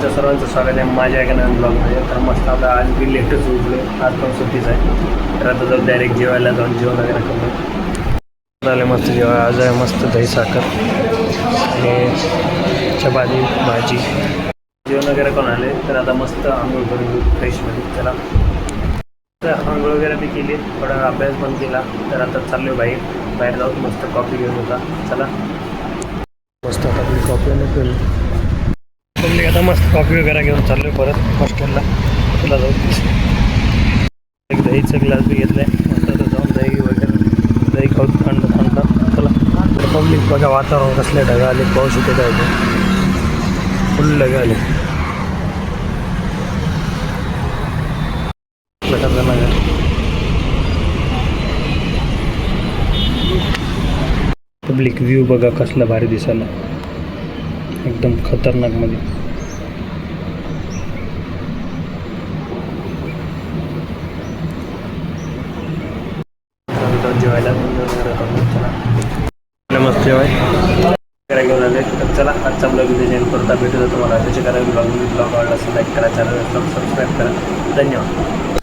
तुमच्या सर्वांचं स्वागत आहे माझ्या एका नवीन ब्लॉगमध्ये. तर मस्त आता आज मी लेटच उठलो, आज पण सुट्टीच आहे. तर आता जाऊ डायरेक्ट जेवायला जाऊन जेवण वगैरे करून झालं. मस्त जेवण आज आहे, मस्त दही साखर आणि चपाती भाजी जेवण वगैरे करून आले. तर आता मस्त आंघोळ करून फ्रेशमध्ये चला. तर आंघोळ वगैरे बी केली, थोडा अभ्यास पण केला. तर आता चाललो बाहेर जाऊन मस्त कॉफी घेऊन होता. चला मस्त आता आपली कॉफी घेऊन आता मस्त कॉफी वगैरे घेऊन चाललो परत हॉस्टेलला. तुला जाऊ एक दहीचा ग्लास बी घेतला आहे. मस्त आता जाऊन दही वगैरे दही खाऊ थंड थंड. चला पब्लिक बघा, वातावरण कसले ढगा आले, पाऊस येते काय फुल ढगा आले. पब्लिक व्ह्यू बघा कसला भारी दिसायला, एकदम खतरनाक मध्ये. जेवायला मस्त जेवाय घेऊन आले. तर चला आजचा ब्लॉग इथे जेल करता भेटू तुम्हाला. त्याचे कारण ब्लॉग आवडला असेल लाईक करा, चॅनल सबस्क्राईब करा. धन्यवाद.